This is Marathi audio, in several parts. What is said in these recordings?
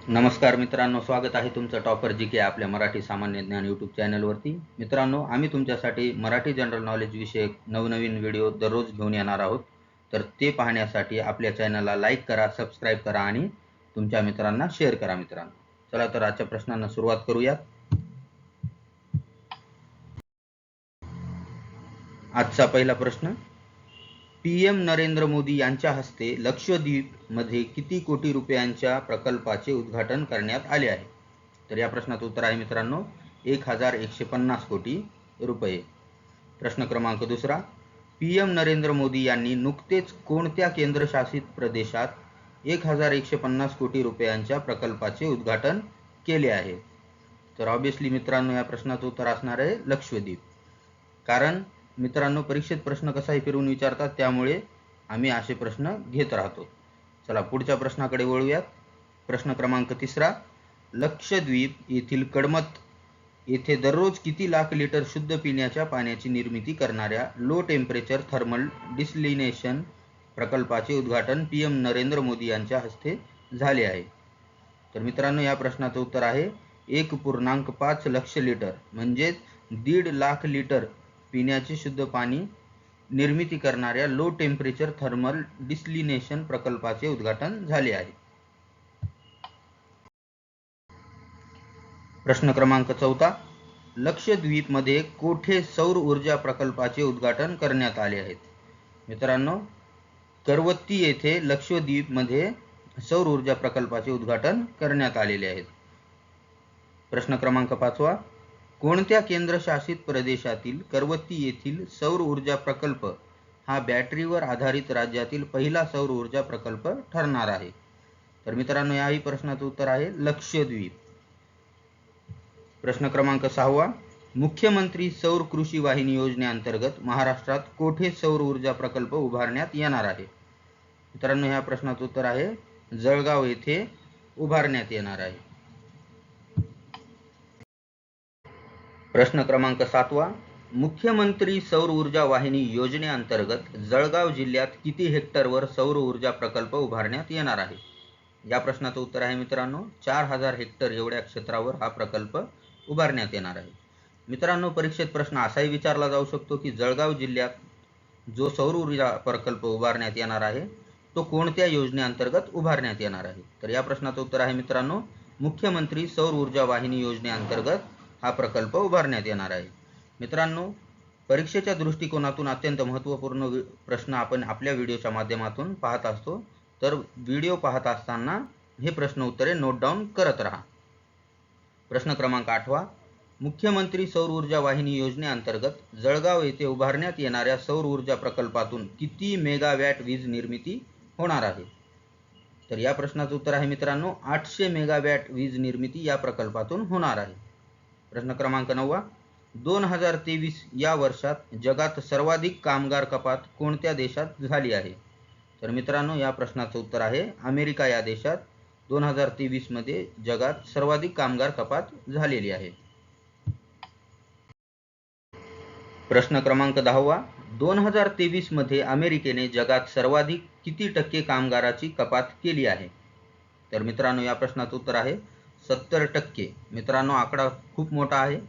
नमस्कार मित्रांनो, स्वागत आहे तुमचं टॉपर जी के आपल्या मराठी सामान्य ज्ञान यूट्यूब चॅनलवरती। मित्रांनो, आम्ही तुमच्यासाठी मराठी जनरल नॉलेज विषयक नवनवीन व्हिडिओ दररोज घेऊन येणार आहोत। तर ते पाहण्यासाठी आपल्या चॅनलला लाईक करा, सबस्क्राईब करा आणि तुमच्या मित्रांना शेअर करा। मित्रांनो, चला तर आजच्या प्रश्नांना सुरुवात करूयात। आजचा पहिला प्रश्न, पीएम नरेंद्र मोदी यांच्या हस्ते लक्षद्वीप मध्ये किती कोटी रुपयांच्या प्रकल्पाचे उद्घाटन करण्यात आले आहे? तर या प्रश्नाचं उत्तर आहे मित्रांनो 1150 कोटी रुपये। प्रश्न क्रमांक दुसरा, पीएम नरेंद्र मोदी यांनी नुकतेच कोणत्या केंद्रशासित प्रदेशात 1150 कोटी रुपयांच्या प्रकल्पाचे उद्घाटन केले आहे? तर ऑब्वियसली मित्रांनो या प्रश्नाचं उत्तर असणार आहे लक्षद्वीप। कारण मित्रांनो परीक्षेत प्रश्न कसाही फिरवून विचारतात, त्यामुळे आम्ही असे प्रश्न घेत राहतो। चला पुढच्या प्रश्नाकडे वळूयात। प्रश्न क्रमांक तिसरा, लक्षद्वीप येथील कडमत येथे दररोज किती लाख लिटर शुद्ध पिण्याच्या पाण्याची निर्मिती करणाऱ्या लो टेम्परेचर थर्मल डिसलिनेशन प्रकल्पाचे उद्घाटन पीएम नरेंद्र मोदी यांच्या हस्ते झाले आहे? तर मित्रांनो या प्रश्नाचं उत्तर आहे 1.5 लक्ष लिटर, म्हणजे 1.5 लाख लिटर पिण्याचे शुद्ध पाणी निर्मिती करणाऱ्या लो टेम्परेचर थर्मल डिसलिनेशन प्रकल्पाचे उद्घाटन झाले आहे। प्रश्न क्रमांक चौथा, लक्षद्वीप मध्ये कोठे सौर ऊर्जा प्रकल्पाचे उद्घाटन करण्यात आले आहे? मित्रांनो करवत्ती येथे लक्षद्वीप मध्ये सौर ऊर्जा प्रकल्पाचे उद्घाटन करण्यात आलेले आहे। प्रश्न क्रमांक पाचवा, कोणत्या केंद्रशासित प्रदेशातील करवत्ती येथील सौर ऊर्जा प्रकल्प हा बॅटरीवर आधारित राज्यातील पहिला सौर ऊर्जा प्रकल्प ठरणार आहे? तर मित्रांनो याही प्रश्नाचं उत्तर आहे लक्षद्वीप। प्रश्न क्रमांक सहावा, मुख्यमंत्री सौर कृषी वाहिनी योजनेअंतर्गत महाराष्ट्रात कोठे सौर ऊर्जा प्रकल्प उभारण्यात येणार आहे? मित्रांनो ह्या प्रश्नाचं उत्तर आहे जळगाव येथे उभारण्यात येणार आहे। प्रश्न क्रमांक सातवा, मुख्यमंत्री सौर ऊर्जा वाहिनी योजनेअंतर्गत जळगाव जिल्ह्यात किती हेक्टरवर सौर ऊर्जा प्रकल्प उभारण्यात येणार आहे? या प्रश्नाचं उत्तर आहे मित्रांनो 4000 हेक्टर एवढ्या क्षेत्रावर हा प्रकल्प उभारण्यात येणार आहे। मित्रांनो परीक्षेत प्रश्न असाही विचारला जाऊ शकतो की जळगाव जिल्ह्यात जो सौर ऊर्जा प्रकल्प उभारण्यात येणार आहे तो कोणत्या योजनेअंतर्गत उभारण्यात येणार आहे? तर या प्रश्नाचं उत्तर आहे मित्रांनो मुख्यमंत्री सौर ऊर्जा वाहिनी योजनेअंतर्गत हा प्रकल्प उभारण्यात येणार आहे। मित्रांनो परीक्षेच्या दृष्टिकोनातून अत्यंत महत्त्वपूर्ण प्रश्न आपण आपल्या व्हिडिओच्या माध्यमातून पाहत असतो, तर व्हिडिओ पाहत असताना हे प्रश्न उत्तरे नोट डाऊन करत राहा। प्रश्न क्रमांक 8वा, मुख्यमंत्री सौर ऊर्जा वाहिनी योजनेअंतर्गत जळगाव येथे उभारण्यात येणाऱ्या सौर ऊर्जा प्रकल्पातून किती मेगावॅट वीज निर्मिती होणार आहे? तर या प्रश्नाचं उत्तर आहे मित्रांनो 800 मेगावॅट वीज निर्मिती या प्रकल्पातून होणार आहे। प्रश्न क्रमांक 9वा, 2023 या वर्षात जगात सर्वाधिक कामगार कपात कोणत्या देशात झाली आहे? तर मित्रांनो या प्रश्नाचं उत्तर आहे अमेरिका या देशात 2023 मध्ये जगात सर्वाधिक कामगार कपात झालेली आहे। प्रश्न क्रमांक 10वा, 2023 मध्ये अमेरिकेने जगात सर्वाधिक किती टक्के कामगाराची कपात केली आहे? तर मित्रांनो या प्रश्नाचं उत्तर आहे 70%। मित्रांनो आकडा खूप मोठा आहे।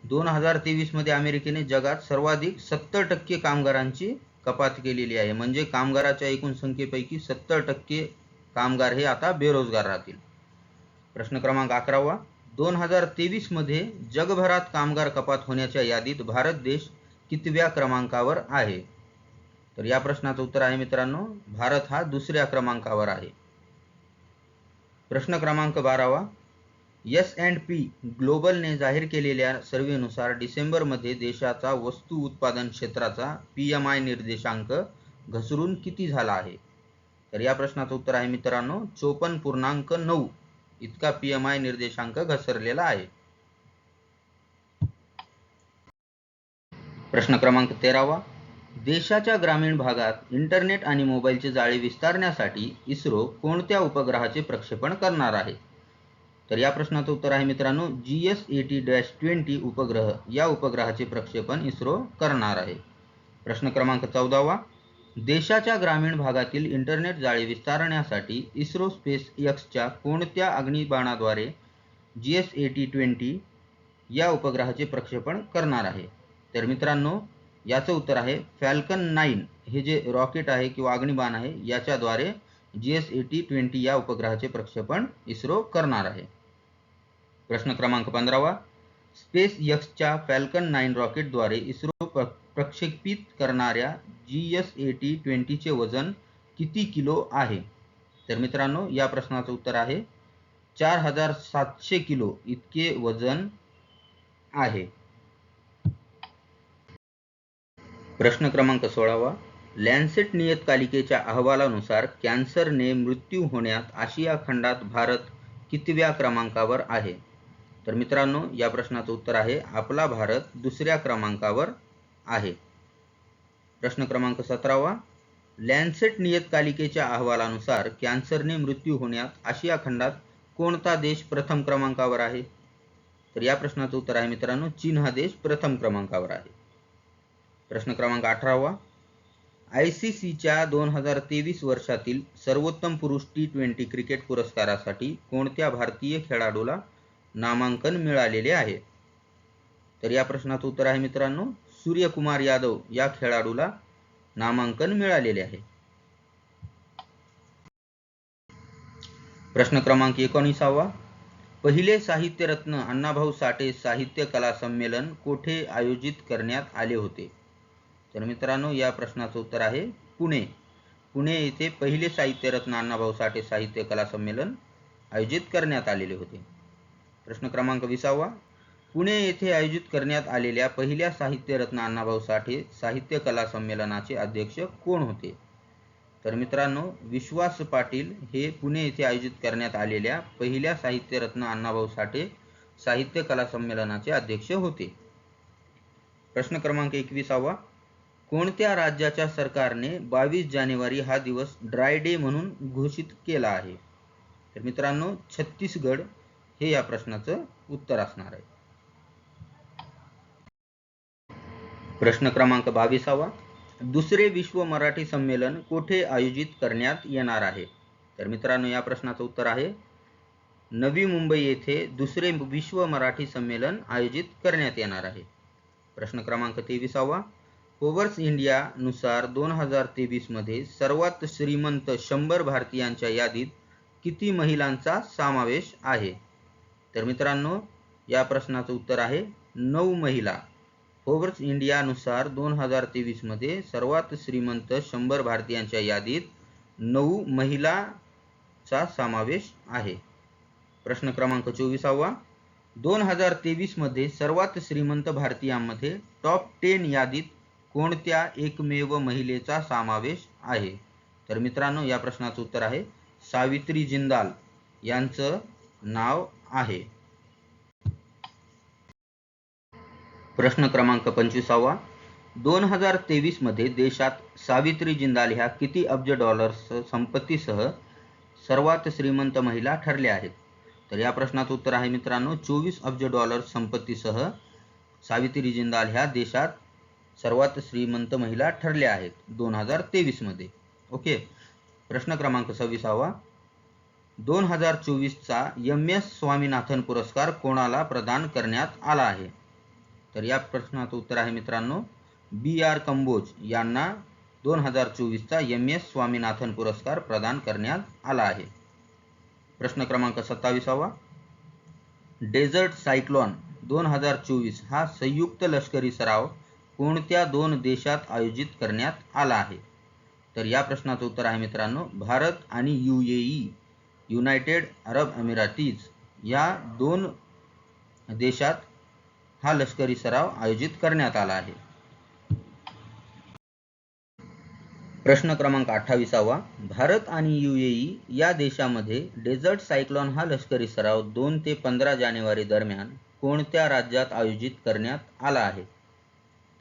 2023 मध्ये अमेरिकेने जगात सर्वाधिक 70% कामगारांची कपात केलेली आहे, म्हणजे कामगाराच्या एकूण संख्येपैकी 70% कामगार हे आता बेरोजगार राहतील। प्रश्न क्रमांक 11वा, 2023 मध्ये जगभरात कामगार कपात होण्याच्या यादीत भारत देश कितव्या क्रमांकावर आहे? तर या प्रश्नाचं उत्तर आहे मित्रांनो भारत हा दुसऱ्या क्रमांकावर आहे। प्रश्न क्रमांक 12वा, S&P ग्लोबलने जाहीर केलेल्या सर्व्हेनुसार डिसेंबरमध्ये देशाचा वस्तू उत्पादन क्षेत्राचा PMI निर्देशांक घसरून किती झाला आहे? तर या प्रश्नाचं उत्तर आहे मित्रांनो 54.9 इतका PMI निर्देशांक घसरलेला आहे। प्रश्न क्रमांक 13वा, देशाच्या ग्रामीण भागात इंटरनेट आणि मोबाईलचे जाळे विस्तारण्यासाठी इस्रो कोणत्या उपग्रहाचे प्रक्षेपण करणार आहे? तर या प्रश्नाचं उत्तर आहे मित्रांनो GS80-20 उपग्रह या उपग्रहाचे प्रक्षेपण इस्रो करणार आहे। प्रश्न क्रमांक 14वा, देशाच्या ग्रामीण भागातील इंटरनेट जाळे विस्तारण्यासाठी इस्रो स्पेस एक्सच्या कोणत्या अग्निबाणाद्वारे GSAT-20 या उपग्रहाचे प्रक्षेपण करणार आहे? तर मित्रांनो, याचं उत्तर आहे फॅल्कन 9 हे जे रॉकेट आहे किंवा अग्निबाण आहे याच्याद्वारे GSAT-20 या उपग्रहाचे प्रक्षेपण इस्रो करणार आहे. प्रश्न क्रमांक 15वा, स्पेस एक्सच्या फॅल्कन 9 रॉकेटद्वारे इस्रो प्रक्षेपित करणाऱ्या GSAT-20 चे वजन किती किलो आहे? तर मित्रांनो, या प्रश्नाचं उत्तर आहे 4700 किलो इतके वजन आहे. प्रश्न क्रमांक 16वा, लॅन्सेट नियतकालिकेच्या अहवालानुसार कॅन्सरने मृत्यू होण्यात आशिया खंडात भारत कितव्या क्रमांकावर आहे? तर मित्रांनो, या प्रश्नाचं उत्तर आहे आपला भारत दुसऱ्या क्रमांकावर आहे. प्रश्न क्रमांक 17वा, लॅन्सेट नियतकालिकेच्या अहवालानुसार कॅन्सरने मृत्यू होण्यात आशिया खंडात कोणता देश प्रथम क्रमांकावर आहे? तर या प्रश्नाचं उत्तर आहे मित्रांनो चीन हा देश प्रथम क्रमांकावर आहे. प्रश्न क्रमांक 18वा, ICCच्या 2023 वर्षातील सर्वोत्तम पुरुष T20 क्रिकेट पुरस्कारासाठी कोणत्या भारतीय खेळाडूला नामांकन मिळालेले आहे? तर या प्रश्नाचं उत्तर आहे मित्रांनो सूर्यकुमार यादव या खेळाडूला नामांकन मिळालेले आहे. प्रश्न क्रमांक 19वा, पहिले साहित्यरत्न अण्णाभाऊ साठे साहित्य कला संमेलन कोठे आयोजित करण्यात आले होते? तर मित्रांनो, या प्रश्नाचं उत्तर आहे पुणे. पुणे येथे पहिले साहित्यरत्न अण्णाभाऊ साठे साहित्य कला संमेलन आयोजित करण्यात आलेले होते. प्रश्न क्रमांक 20वा, पुणे येथे आयोजित करण्यात आलेल्या पहिल्या साहित्यरत्न अण्णाभाऊ साठे साहित्य कला संमेलनाचे अध्यक्ष कोण होते? तर मित्रांनो, विश्वास पाटील हे पुणे येथे आयोजित करण्यात आलेल्या पहिल्या साहित्यरत्न अण्णाभाऊ साठे साहित्य कला संमेलनाचे अध्यक्ष होते. प्रश्न क्रमांक 21वा, कोणत्या राज्याच्या सरकारने 22 जानेवारी हा दिवस ड्राय डे म्हणून घोषित केला आहे? तर मित्रांनो, छत्तीसगड हे या प्रश्नाचं उत्तर असणार आहे. प्रश्न क्रमांक 22वा, दुसरे विश्व मराठी संमेलन कोठे आयोजित करण्यात येणार आहे? तर मित्रांनो, या प्रश्नाचं उत्तर आहे नवी मुंबई येथे दुसरे विश्व मराठी संमेलन आयोजित करण्यात येणार आहे. प्रश्न क्रमांक 23वा, फोर्ब्स इंडिया नुसार 2023 मध्ये सर्वात श्रीमंत 100 भारतीयांच्या यादीत किती महिलांचा समावेश आहे? तर मित्रांनो, या प्रश्नाचं उत्तर आहे 9 महिला. फोर्ब्स इंडिया नुसार 2023 मध्ये सर्वात श्रीमंत 100 भारतीयांच्या यादीत 9 महिलांचा समावेश आहे. प्रश्न क्रमांक 24वा, 2023 मध्ये सर्वात श्रीमंत भारतीयांमध्ये टॉप 10 यादीत कोणत्या एकमेव महिलेचा समावेश आहे? तर मित्रांनो, या प्रश्नाचं उत्तर आहे सावित्री जिंदाल यांचं नाव आहे. प्रश्न क्रमांक 25वा, 2023 मध्ये देशात सावित्री जिंदाल ह्या किती अब्ज डॉलर्स संपत्तीसह सर्वात श्रीमंत महिला ठरल्या आहेत? तर या प्रश्नाचं उत्तर आहे मित्रांनो 24 अब्ज डॉलर्स संपत्तीसह सावित्री जिंदाल ह्या देशात सर्वात श्रीमंत महिला ठरल्या आहेत 2023 मध्ये. ओके. प्रश्न क्रमांक 26वा, 2024चा MS स्वामीनाथन पुरस्कार कोणाला प्रदान करण्यात आला आहे? तर या प्रश्नाचं उत्तर आहे मित्रांनो BR कंबोज यांना 2024चा MS स्वामीनाथन पुरस्कार प्रदान करण्यात आला आहे. प्रश्न क्रमांक 27वा, डेझर्ट सायक्लोन 2024 हा संयुक्त लष्करी सराव कोणत्या 2 देशात आयोजित करण्यात आला आहे? तर या प्रश्नाचं उत्तर आहे मित्रांनो भारत आणि UAE युनायटेड अरब अमिरातीज या 2 देशात हा लष्करी सराव आयोजित करण्यात आला आहे. प्रश्न क्रमांक 28वा, भारत आणि UAE या देशामध्ये डेझर्ट सायक्लोन हा लष्करी सराव 2 ते 15 जानेवारी दरम्यान कोणत्या राज्यात आयोजित करण्यात आला आहे?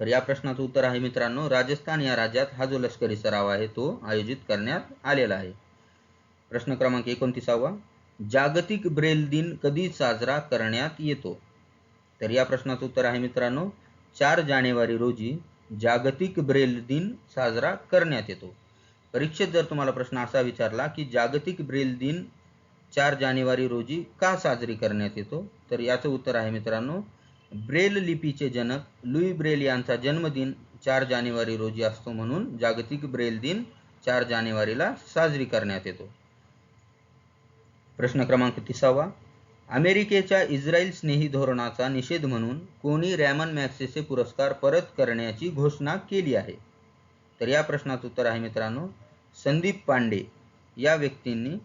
तर या प्रश्नाचं उत्तर आहे मित्रांनो राजस्थान या राज्यात हा जो लष्करी सराव आहे तो आयोजित करण्यात आलेला आहे. प्रश्न क्रमांक 29वा, जागतिक ब्रेल दिन कधी साजरा करण्यात येतो? तर या प्रश्नाचं उत्तर आहे मित्रांनो 4 जानेवारी रोजी जागतिक ब्रेल दिन साजरा करण्यात येतो? परीक्षेत जर तुम्हाला प्रश्न असा विचारला की जागतिक ब्रेल दिन 4 जानेवारी रोजी का साजरी करण्यात येतो, तर याचं उत्तर आहे मित्रांनो, ब्रेल लिपीचे जनक लुई ब्रेल यांचा जन्मदिन 4 जानेवारी रोजी असतो, म्हणून जागतिक ब्रेल दिन 4 जानेवारीला साजरी करण्यात येतो. प्रश्न क्रमांक 30. अमेरिकेच्या इस्रायल स्नेही धोरणाचा निषेध म्हणून कोणी रॅमन मॅग्सेसे पुरस्कार परत करण्याची घोषणा केली आहे? तर या प्रश्नाचं उत्तर आहे मित्रांनो, संदीप पांडे या व्यक्तींनी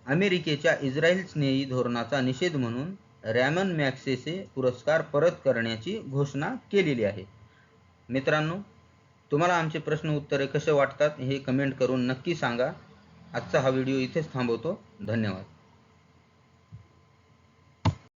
अमेरिकेच्या इस्रायल स्नेही धोरणाचा निषेध म्हणून रॅमन मॅग्सेसे पुरस्कार परत करण्याची घोषणा केलेली आहे. मित्रांनो, तुम्हाला आमचे प्रश्न उत्तरे कसे वाटतात हे कमेंट करून नक्की सांगा. आजचा हा व्हिडिओ इथेच थांबवतो. धन्यवाद.